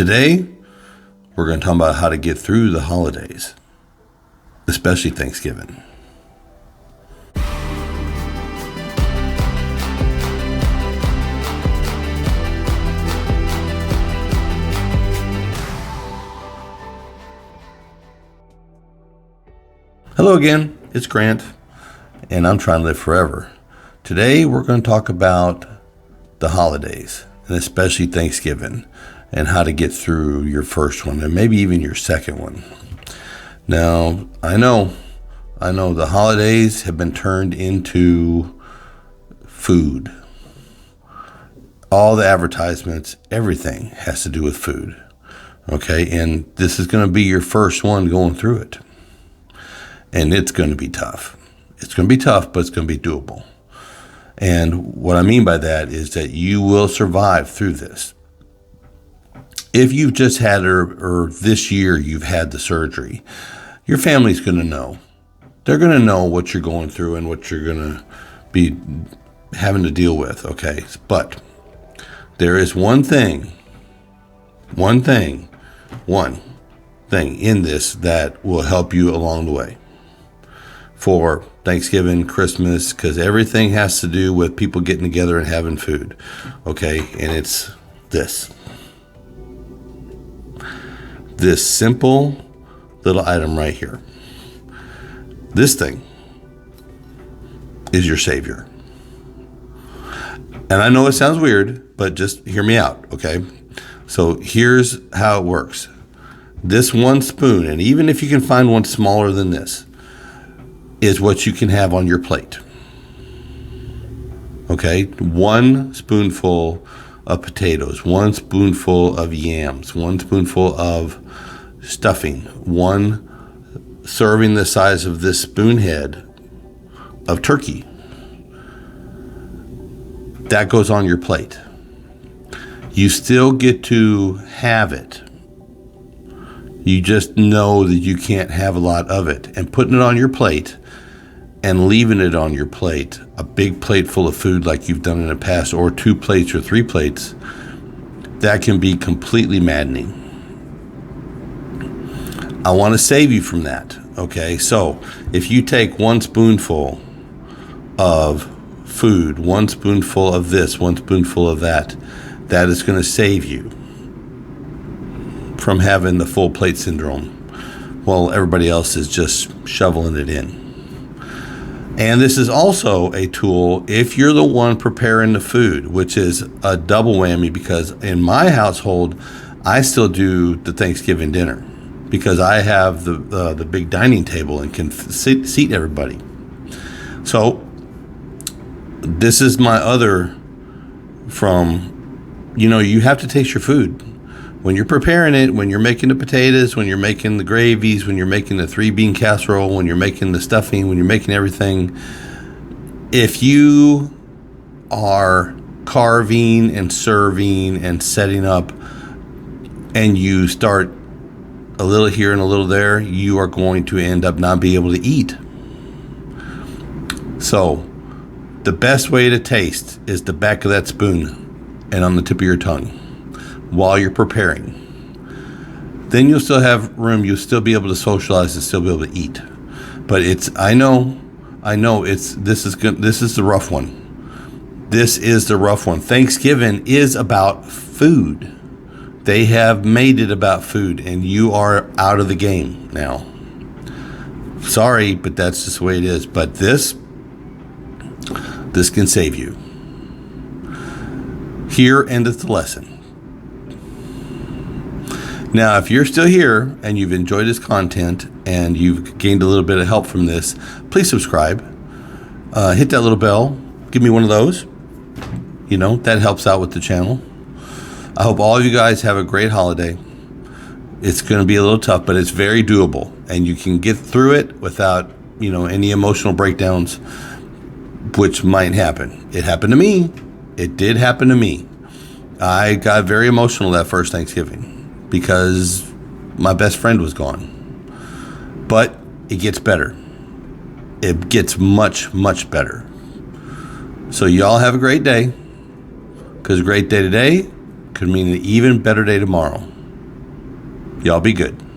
Today, we're going to talk about how to get through the holidays, especially Thanksgiving. Hello again, it's Grant, and I'm trying to live forever. Today, we're going to talk about the holidays, and especially Thanksgiving, and how to get through your first one, and maybe even your second one. Now, I know the holidays have been turned into food. All the advertisements, everything has to do with food. Okay, and this is going to be your first one going through it. And it's going to be tough. It's going to be tough, but it's going to be doable. And what I mean by that is that you will survive through this. If you've just had, or this year you've had the surgery, your family's going to know. They're going to know what you're going through and what you're going to be having to deal with, okay? But there is one thing in this that will help you along the way. For Thanksgiving, Christmas, because everything has to do with people getting together and having food, okay? And it's this simple little item right here. This thing is your savior. And I know it sounds weird, but just hear me out, okay? So here's how it works. This one spoon, and even if you can find one smaller than this, is what you can have on your plate. Okay? One spoonful of potatoes, one spoonful of yams, one spoonful of stuffing, one serving the size of this spoon head of turkey. That goes on your plate. You still get to have it. You just know that you can't have a lot of it. And putting it on your plate and leaving it on your plate, a big plate full of food like you've done in the past, or 2 plates or 3 plates, that can be completely maddening. I want to save you from that, okay? So if you take 1 spoonful of food, 1 spoonful of this, 1 spoonful of that, that is going to save you from having the full plate syndrome while everybody else is just shoveling it in. And this is also a tool if you're the one preparing the food, which is a double whammy, because in my household, I still do the Thanksgiving dinner because I have the big dining table and can seat everybody. So this is my other from, you have to taste your food. When you're preparing it, when you're making the potatoes, when you're making the gravies, when you're making the 3-bean casserole, when you're making the stuffing, when you're making everything, if you are carving and serving and setting up and you start a little here and a little there, you are going to end up not being able to eat. So the best way to taste is the back of that spoon and on the tip of your tongue while you're preparing. Then you'll still have room, you'll still be able to socialize and still be able to eat. But I know this is the rough one. This is the rough one. Thanksgiving is about food. They have made it about food, and you are out of the game now. Sorry, but that's just the way it is. But this can save you. Here endeth the lesson. Now, if you're still here and you've enjoyed this content and you've gained a little bit of help from this, please subscribe. Hit that little bell. Give me one of those. That helps out with the channel. I hope all of you guys have a great holiday. It's going to be a little tough, but it's very doable. And you can get through it without, any emotional breakdowns, which might happen. It happened to me. It did happen to me. I got very emotional that first Thanksgiving because my best friend was gone. But it gets better. It gets much, much better. So y'all have a great day, because a great day today could mean an even better day tomorrow. Y'all be good.